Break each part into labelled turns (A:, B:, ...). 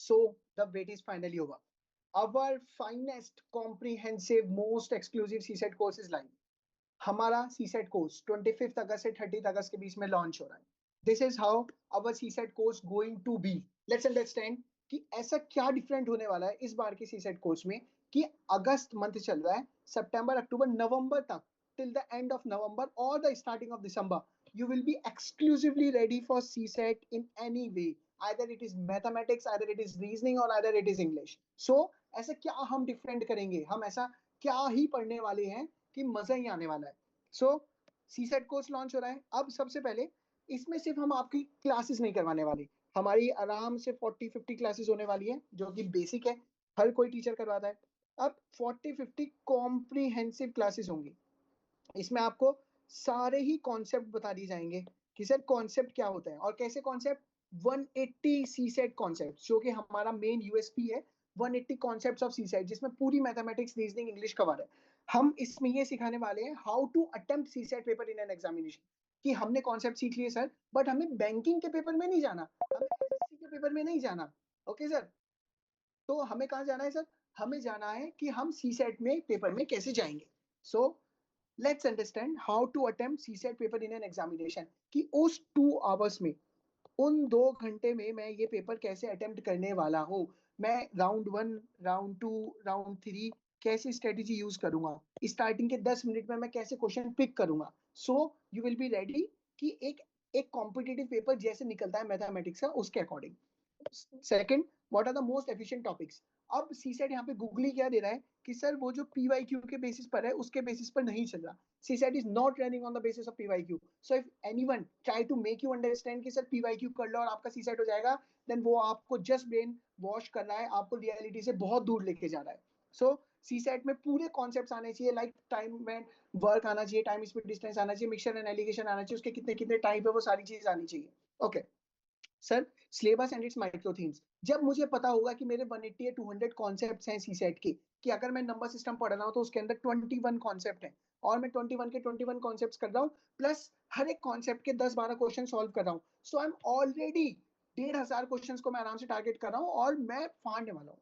A: So the wait is finally over. Our finest, comprehensive, most exclusive CSET course is live. हमारा CSET course 25 अगस्त से 30 अगस्त के बीच में launch हो रहा है. This is how our CSET course going to be. Let's understand कि ऐसा क्या डिफरेंट होने वाला है इस बार के CSET कोर्स में कि अगस्त मंथ चल रहा है, सितंबर, अक्टूबर, नवंबर तक, till the end of November or the starting of December, you will be exclusively ready for CSET in any way. Either it is mathematics, either it is reasoning, or either it is English. So ऐसा क्या हम different करेंगे, हम ऐसा क्या ही पढ़ने वाले हैं कि मजा ही आने वाला है. सो CSET कोर्स लॉन्च हो रहा है. अब सबसे पहले इसमें सिर्फ हम आपकी क्लासेस नहीं करवाने वाले, हमारी आराम से 40-50 क्लासेस होने वाली है जो कि बेसिक है, हर कोई टीचर करवाता है. अब 40-50 कॉम्प्रीहेंसिव क्लासेस होंगी. इसमें आपको सारे ही कॉन्सेप्ट बता दिए जाएंगे कि सर कॉन्सेप्ट क्या होता है और कैसे कॉन्सेप्ट. 180 CSET कॉन्सेप्ट जो कि हमारा मेन यूएसपी है. 180 कॉन्सेप्ट्स ऑफ CSET जिसमें पूरी मैथमेटिक्स, रीजनिंग, इंग्लिश कवर है. हम इसमें ये सिखाने वाले हैं how to attempt CSET paper in an examination. कि हमने कॉन्सेप्ट सीख लिए सर, बट हमें बैंकिंग के पेपर में नहीं जाना, हमें SSC के पेपर में नहीं जाना. ओके सर, तो हमें कहाँ जाना है सर? हमें जाना है कि हम CSET में पेपर में कैसे जाएंगे. So let's understand how to attempt CSET paper in an examination. कि उस 2 आवर्स में, उन 2 घंटे में मैं ये पेपर कैसे अटेम्प्ट करने वाला हूँ. मैं राउंड 1, राउंड 2, राउंड 3 कैसे स्ट्रेटेजी यूज करूंगा, स्टार्टिंग के 10 मिनट में मैं कैसे क्वेश्चन पिक करूंगा. So you will be ready कि एक कॉम्पिटिटिव पेपर जैसे निकलता है मैथमेटिक्स का, उसके according. Second, what are the most efficient topics. अब CSET यहाँ पे गूगली क्या दे रहा है कि सर वो जो PYQ के बेसिस पर है उसके बेसिस पर नहीं चल रहा. CSET is not running on the basis of PYQ. So if anyone try to make you understand कि सर PYQ कर लो और आपका CSET हो जाएगा, then वो आपको just brain wash कर रहा है, आपको रियलिटी से बहुत दूर लेके जा रहा है. So CSET में पूरे कॉन्सेप्ट्स आने चाहिए, लाइक टाइम में वर्क आना चाहिए, टाइम स्पीड डिस्टेंस आना चाहिए, मिक्सचर एंड एलिगेशन आना चाहिए, उसके कितने कितने टाइप है वो सारी चीज आनी चाहिए. Okay sir, syllabus and it's micro themes. जब मुझे पता होगा कि मेरे 180 या 200 कॉन्सेप्ट्स हैं CSET के, कि अगर मैं नंबर सिस्टम पढ़ रहा हूँ तो उसके अंदर 21 कॉन्सेप्ट है और मैं 21 के 21 कॉन्सेप्ट्स कर रहा हूँ, प्लस हर एक कॉन्सेप्ट के 10-12 क्वेश्चन सॉल्व कर रहा हूँ. सो आई एम ऑलरेडी 1,500 क्वेश्चन को मैं आराम से टारगेट कर रहा हूँ और मैं फाड़ने वाला हूँ.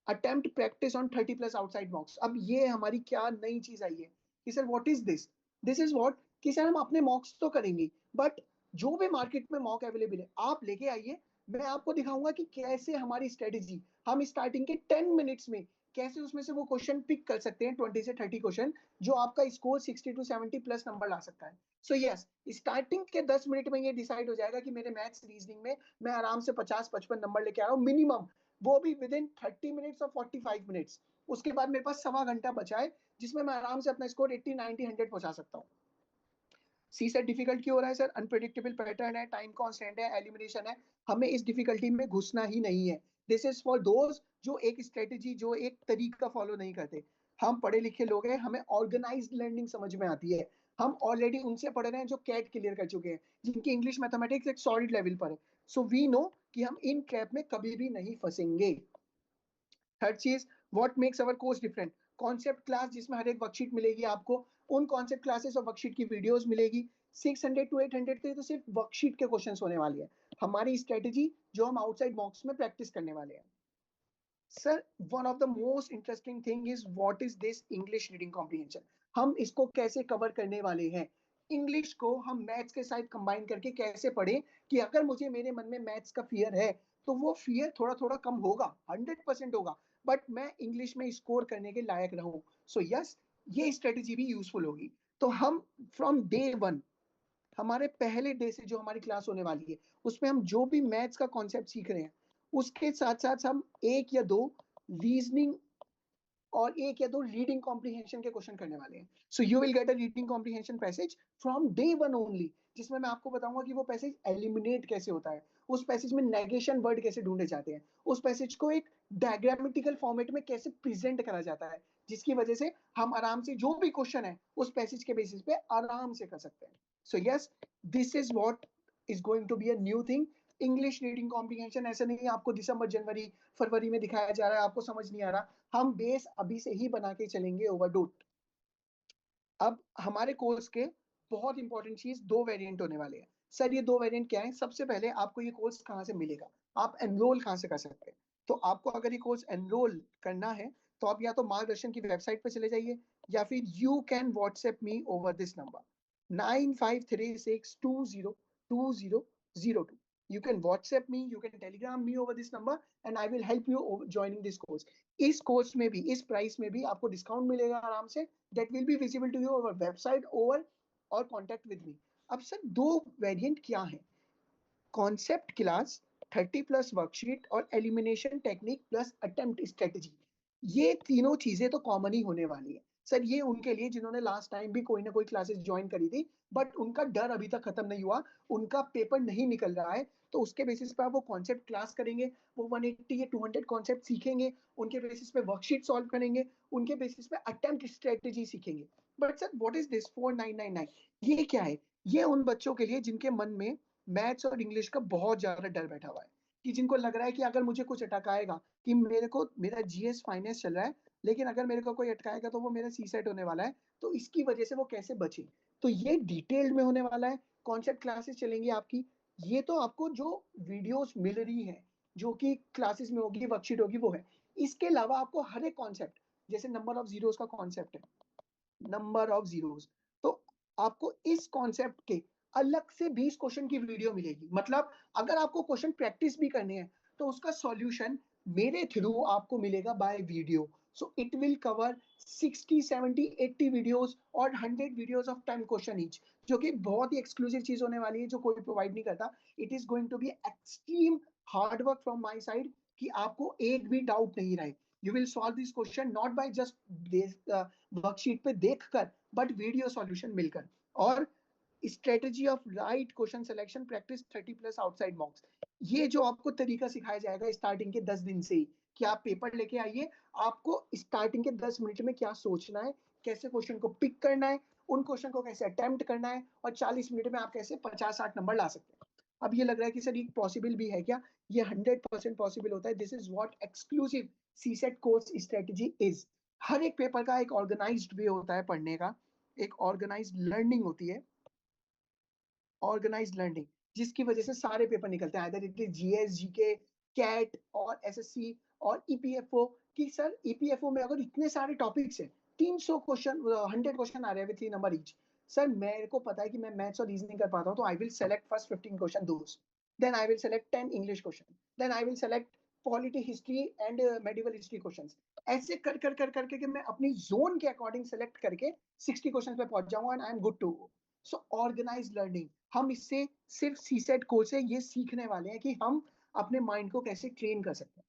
A: Attempt practice on 30 plus outside मॉक्स. अब ये हमारी क्या नई चीज आई है कि sir what is this. This is what कि सर हम अपने मॉक्स तो करेंगे, बट जो भी मार्केट में मॉक अवेलेबल है आप लेके आइए. मैं आपको दिखाऊंगा कि कैसे हमारी स्ट्रेटेजी, हम स्टार्टिंग के 10 मिनट्स में कैसे उसमें से वो क्वेश्चन पिक कर सकते हैं, 20 से 30 क्वेश्चन, जो आपका स्कोर 60 to 70 प्लस नंबर ला सकता है. सो यस, स्टार्टिंग के 10 मिनट में ये डिसाइड हो जाएगा कि मेरे मैथ्स, रीजनिंग में मैं आराम से 50-55 नंबर लेके आ रहा हूँ मिनिमम, वो भी विद इन 30 मिनट्स और 45 मिनट्स. उसके बाद मेरे पास सवा घंटा बचा है जिसमें मैं आराम से अपना स्कोर 80, 90, 100 पहुंचा सकता हूँ. CSET डिफिकल्ट क्यों हो रहा है सर? अनप्रेडिक्टेबल पैटर्न है, टाइम कांस्टेंट है, एलिमिनेशन है. हमें इस डिफिकल्टी में घुसना ही नहीं है. दिस इज फॉर दोज जो एक स्ट्रेटेजी, जो एक तरीका फॉलो नहीं करते. हम पढ़े लिखे लोग हैं, हमें ऑर्गेनाइज्ड लर्निंग समझ में आती है. हम ऑलरेडी उनसे पढ़ रहे हैं जो कैट क्लियर कर चुके हैं, जिनकी इंग्लिश मैथमेटिक्स एक सॉलिड लेवल पर है. सो वी नो कि हम इन ट्रैप में कभी भी नहीं फंसेंगे. थर्ड चीज, what makes our course different. Concept class जिसमें हर एक वर्कशीट मिलेगी आपको, उन कॉन्सेप्ट क्लासेस और वर्कशीट की वीडियोस मिलेगी. 600 to 800 के तो सिर्फ वर्कशीट के क्वेश्चंस होने वाले हैं. हमारी स्ट्रेटेजी जो हम आउटसाइड बॉक्स में प्रैक्टिस करने वाले हैं. Sir, one of the most interesting thing is what is this English reading comprehension. हम इसको कैसे कवर करने वाले हैं. इंग्लिश को हम मैथ्स के साथ कंबाइन करके कैसे पढ़ें कि अगर मुझे, मेरे मन में मैथ्स का फियर है तो वो फियर थोड़ा थोड़ा कम होगा, 100% होगा, बट मैं इंग्लिश में स्कोर करने के लायक रहूं. सो यस, ये स्ट्रेटेजी भी यूजफुल होगी. तो हम फ्रॉम डे 1, हमारे पहले डे से जो हमारी क्लास होने वाली है, उसमें हम जो भी मैथ्स का कॉन्सेप्ट सीख रहे हैं उसके साथ साथ हम 1 या 2 रीजनिंग और 1 या 2 रीडिंग कॉम्प्रिहेंशन के क्वेश्चन करने वाले हैं. So you will get a reading comprehension passage from day 1 only, जिसमें मैं आपको बताऊंगा कि वो पैसेज एलिमिनेट कैसे होता है, उस पैसेज में नेगेशन वर्ड कैसे ढूंढे जाते हैं, उस पैसेज को एक डायग्रामेटिकल फॉर्मेट में कैसे प्रेजेंट करा जाता है, जिसकी वजह से हम आराम से जो भी क्वेश्चन है उस पैसेज के बेसिस पे आराम से कर सकते हैं. So yes, this is what is going to be a new thing. English reading comprehension ऐसा नहीं है आपको दिसंबर, जनवरी, फरवरी में दिखाया जा रहा है, आपको समझ नहीं आ रहा. हम बेस अभी से ही बना के चलेंगे ओवरडोट. अब हमारे कोर्स के बहुत इंपॉर्टेंट चीज, 2 वेरिएंट होने वाले हैं. सर ये 2 वेरिएंट क्या है? सबसे पहले आपको ये कोर्स कहाँ से मिलेगा, आप एनरोल कहाँ से कर सकते हैं. तो आपको अगर ये कोर्स एनरोल करना है तो आप या तो मार्गदर्शन की वेबसाइट पर चले जाइए या फिर you can WhatsApp me over this number 9536202002. You can WhatsApp me, you can Telegram me over this number, and I will help you joining this course. इस कोर्स में भी, इस प्राइस में भी आपको डिस्काउंट मिलेगा आराम से. That will be visible to you over website over और contact with me. अब सर दो वेरिएंट क्या है? कॉन्सेप्ट क्लास 30 प्लस वर्कशीट और elimination technique plus attempt strategy. ये तीनों चीजें तो कॉमन ही होने वाली है सर. ये उनके लिए जिन्होंने लास्ट टाइम भी कोई ना कोई क्लासेस ज्वाइन करी थी बट उनका डर अभी तक खत्म नहीं हुआ, उनका पेपर नहीं निकल रहा है. तो उसके बेसिस पे आप वो कॉन्सेप्ट क्लास करेंगे, वो 180 या 200 कॉन्सेप्ट सीखेंगे, उनके बेसिस पे वर्कशीट सॉल्व करेंगे, उनके बेसिस पे अटेम्प्ट स्ट्रेटजी सीखेंगे. But sir what is this 4999? ये क्या है? ये उन बच्चों के लिए जिनके मन में मैथ्स और इंग्लिश का बहुत ज्यादा डर बैठा हुआ है, कि जिनको लग रहा है कि अगर मुझे कुछ अटकाएगा, कि मेरा जीएस फाइनेंस चल रहा है लेकिन अगर मेरे को कोई अटकाएगा तो वो मेरा सी सेट होने वाला है, तो इसकी वजह से वो कैसे बचे. तो ये डिटेल्ड में होने वाला है. कॉन्सेप्ट क्लासेस चलेंगी आपकी. ये तो आपको जो वीडियोस मिल रही है जो कि क्लासेस में होगी, वर्कशीट होगी, वो है. इसके अलावा आपको हर एक कॉन्सेप्ट, जैसे नंबर ऑफ जीरोस का कॉन्सेप्ट है, नंबर ऑफ जीरोस, तो आपको इस कॉन्सेप्ट के अलग से 20 क्वेश्चन की वीडियो मिलेगी. मतलब अगर आपको क्वेश्चन प्रैक्टिस भी करने हैं तो उसका सॉल्यूशन मेरे थ्रू आपको मिलेगा by video. So it will cover 60 70 80 videos और 100 वीडियोस ऑफ 10 क्वेश्चन ईच, जो कि बहुत ही एक्सक्लूसिव चीज होने वाली है जो कोई प्रोवाइड नहीं करता. It is going to be extreme hard work from my side कि आपको एक भी डाउट नहीं रहे. You will solve this question not by just worksheet पे देखकर बट वीडियो सॉल्यूशन मिलकर. और strategy of right question selection practice 30 plus outside mocks, ये जो आपको तरीका सिखाया जाएगा स्टार्टिंग के 10 दिन से ही, कि आप पेपर लेके आइए, आपको स्टार्टिंग के 10 मिनट में क्या सोचना है, कैसे क्वेश्चन को पिक करना है, उन क्वेश्चन को कैसे अटेम्प्ट करना है, और 40 मिनट में आप कैसे 50-60 नंबर ला सकते हैं. अब ये लग रहा है कि सर ये पॉसिबल भी है क्या? ये 100% पॉसिबल होता है. This is what exclusive CSAT course strategy is. हर एक पेपर का एक ऑर्गेनाइज्ड वे होता है पढ़ने का, एक ऑर्गेनाइज्ड लर्निंग होती है, ऑर्गेनाइज्ड लर्निंग, जिसकी वजह से सारे पेपर निकलते हैं. Either it is GS, GK, CAT और एसएससी और ईपीएफओ. कि सर ईपीएफओ में अगर इतने सारे टॉपिक्स हैं, 300 क्वेश्चन, 100 क्वेश्चन आ रहे हैं विद 3 नंबर ईच. सर मेरे को पता है कि मैं मैथ्स और रीजनिंग कर पाता हूं, तो I will select first 15 question those, then I will select 10 English question, then I will select polity, history and medieval history questions. ऐसे कर कर कर करके मैं अपनी जोन के अकॉर्डिंग सेलेक्ट करके 60 क्वेश्चन पे पहुंच जाऊंगा and I am good to go. So organise learning, हम इससे सिर्फ सीसेट कोर्स से ये सीखने वाले हैं कि हम अपने माइंड को कैसे ट्रेन कर सकते हैं.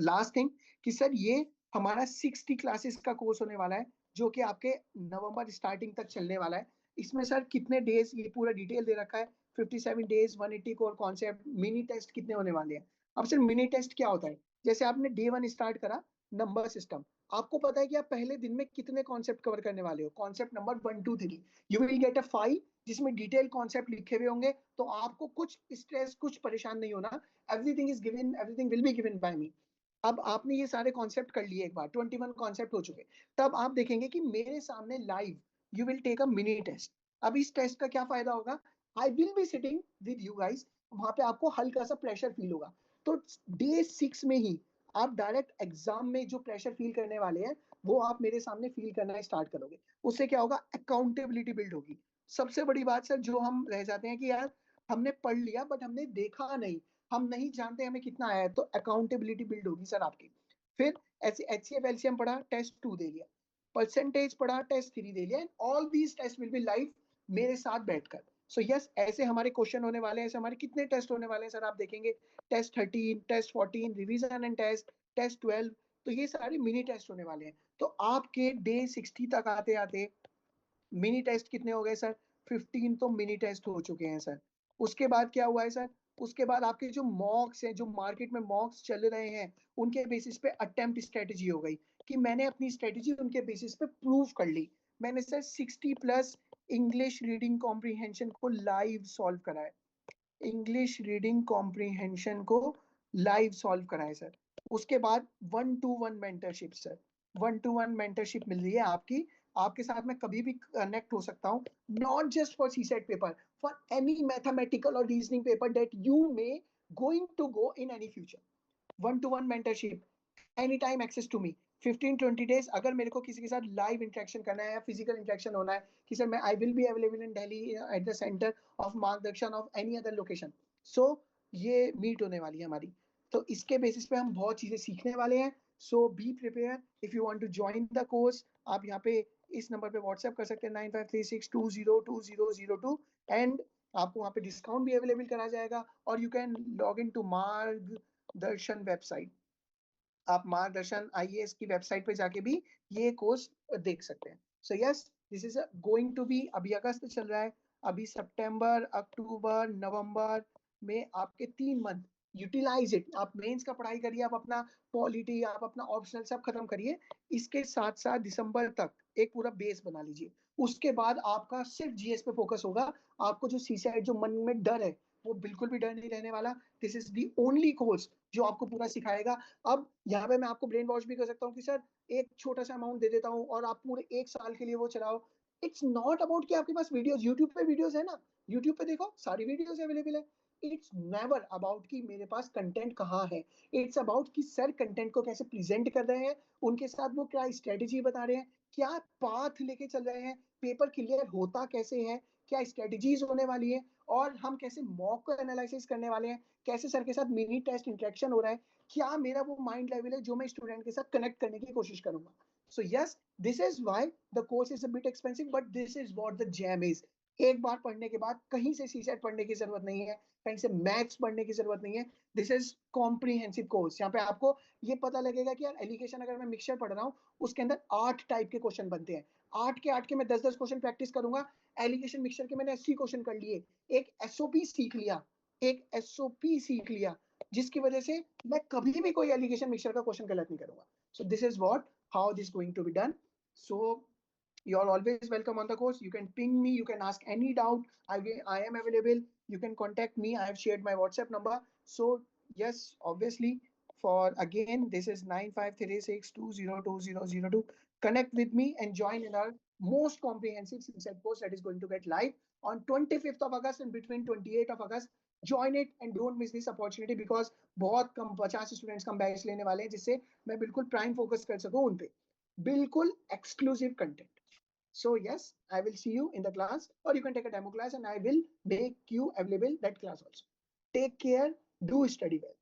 A: लास्ट थिंग कि सर ये हमारा 60 क्लासेस का कोर्स होने वाला है जो कि आपके नवंबर स्टार्टिंग तक चलने वाला है. इसमें सर कितने डेज, ये पूरा डिटेल दे रखा है. 57 days, 180 core concept, mini test कितने होने वाले हैं. अब सर मिनी टेस्ट क्या होता है? जैसे आपने डे 1 स्टार्ट करा नंबर सिस्टम, आपको पता है कि आप पहले दिन में कितने कॉन्सेप्ट कवर करने वाले हो. Concept number 1 2 3, you will get a file जिसमें डिटेल कॉन्सेप्ट लिखे हुए होंगे. तो आपको कुछ स्ट्रेस, कुछ परेशान नहीं होना. Everything is given, everything will be given by me. अब आपने ये सारे कॉन्सेप्ट कर लिए, एक बार 21 कॉन्सेप्ट हो चुके, तब आप देखेंगे कि मेरे सामने live you will take a mini test. अब इस टेस्ट का क्या फायदा होगा? I will be sitting with you guys, वहां पे आपको हल्का सा प्रेशर फील होगा. तो डे 6 में ही आप डायरेक्ट एग्जाम में जो प्रेशर फील करने वाले हैं वो आप मेरे सामने फील करना स्टार्ट करोगे. उससे क्या होगा? अकाउंटेबिलिटी बिल्ड होगी. सबसे बड़ी बात सर जो हम रह जाते हैं कि यार हमने पढ़ लिया बट हमने देखा नहीं, हम नहीं जानते हमें कितना आया है, तो अकाउंटेबिलिटी बिल्ड होगी सर आपकी. फिर ऐसे एचसीएफ एलसीएम पढ़ा, टेस्ट 2 दे लिया, परसेंटेज पढ़ा, टेस्ट 3 दे लिया, and all these test will be live मेरे साथ बैठकर. सो यस, ऐसे हमारे क्वेश्चन होने वाले हैं. ऐसे हमारे कितने टेस्ट होने वाले हैं सर? आप देखेंगे test 13, test 14, revision and test, test 12. तो ये सारे मिनी टेस्ट होने वाले हैं. तो आपके डे 60 तक आते आते मिनी टेस्ट कितने हो गए सर? 15 तो मिनी टेस्ट हो चुके हैं सर. उसके बाद क्या हुआ है सर? उसके बाद आपके जो मॉक्स हैं, जो मार्केट में मॉक्स चल रहे हैं, उनके बेसिस पे अटेम्प्ट स्ट्रेटजी हो गई, कि मैंने अपनी स्ट्रेटजी उनके बेसिस पे प्रूव कर ली. मैंने sir 60 plus English reading comprehension को लाइव सॉल्व करा है. इंग्लिश रीडिंग कॉम्प्रीहेंशन को लाइव सॉल्व करा है सर. उसके बाद 1-to-1 mentorship sir, 1-to-1 mentorship मिल रही है आपकी. आपके साथ मैं कभी भी कनेक्ट हो सकता हूँ, not just for CSAT paper, for any mathematical और reasoning paper that you may going to go in any future. 1-to-1 mentorship, any time access to me, 15-20 days. अगर मेरे को किसी के साथ लाइव इंटरेक्शन करना है या फिजिकल इंटरेक्शन होना है कि सर मैं आई will be available in Delhi at the centre of मार्गदर्शन ऑफ एनी अदर लोकेशन, सो ये मीट होने वाली है हमारी। तो इसके बेसिस पे हम बहुत चीजें सीखने वाले हैं। So be prepare if you want to join the course. आप यहाँ पे इस नंबर पे व्हाट्सएप कर सकते हैं 9536202002 एंड आपको वहाँ पे डिस्काउंट भी अवेलेबल करा जाएगा। और you can log in to Margdarshan website. आप मार्गदर्शन आईएएस की वेबसाइट पे जाके भी ये कोर्स देख सकते हैं। So yes, this is going to be, अभी अगस्त चल रहा है, अभी सितंबर, अक्टूबर, नवंबर में आपके 3 मंथ यूटिलाइज इट। आप मेंस का पढ़ाई करिए, आप अपना पॉलिटी, आप अपना ऑप्शनल सब खत्म करिए। इसके साथ साथ दिसंबर तक एक पूरा बेस बना लीजिए। उसके बाद आपका सिर्फ जीएस पे फोकस होगा। आपको जो सीसाइड जो मन में डर है वो बिल्कुल भी डर नहीं रहने वाला। This is the only course जो आपको पूरा सिखाएगा। अब यहाँ पे मैं आपको ब्रेन वॉश भी कर सकता हूँ कि सर एक छोटा सा अमाउंट दे देता हूँ और आप पूरे 1 साल के लिए वो चलाओ। इट्स नॉट अबाउट कि आपके पास वीडियोस यूट्यूब पे वीडियोस है ना, यूट्यूब पे देखो सारी वीडियोस अवेलेबल है। इट्स नेवर अबाउट कि मेरे पास कंटेंट कहाँ है। इट्स अबाउट कि सर कंटेंट को कैसे प्रेजेंट कर रहे हैं, उनके साथ वो क्या स्ट्रेटेजी बता रहे हैं, क्या पाथ लेके चल रहे हैं, पेपर क्लियर होता कैसे है, क्या स्ट्रेटेजीज होने वाली है, और हम कैसे मॉक को एनालिसिस करने वाले हैं, कैसे सर के साथ मिनी टेस्ट इंटरेक्शन हो रहा है, क्या मेरा वो माइंड लेवल है जो मैं स्टूडेंट के साथ कनेक्ट करने की कोशिश करूंगा। सो yes, this is why the course is a bit expensive, but this is what the jam is. एक बार पढ़ने के बाद कहीं से सीसेट पढ़ने की जरूरत नहीं है, कहीं से मैथ्स पढ़ने की जरूरत नहीं है। This is comprehensive course. यहाँ पे आपको ये पता लगेगा कि यार एलिगेशन अगर मैं मिक्सचर पढ़ रहा हूँ उसके अंदर 8 टाइप के क्वेश्चन बनते हैं, 8 के मैं 10-10 क्वेश्चन प्रैक्टिस करूंगा। एलिगेशन मिक्सचर के मैंने 80 क्वेश्चन कर लिए, एक एसओपी सीख लिया, एक एसओपी सीख लिया, जिसकी वजह से मैं कभी भी कोई एलिगेशन मिक्सचर का क्वेश्चन गलत नहीं करूंगा। So this is what how this going to be done. So you are always welcome on the course. You can ping me, you can ask any doubt. I am available. You can contact me. I have shared my WhatsApp number. So yes, obviously, for again this is 9536202002. Connect with me and join in our most comprehensive CSAT course that is going to get live on 25th of August and between 28th of August. Join it and don't miss this opportunity because बहुत कम 50 students कम batch लेने वाले हैं जिससे मैं बिल्कुल prime focus कर सकूं उन पे, बिल्कुल exclusive content. So yes, I will see you in the class, or you can take a demo class and I will make you available that class also. Take care, do study well.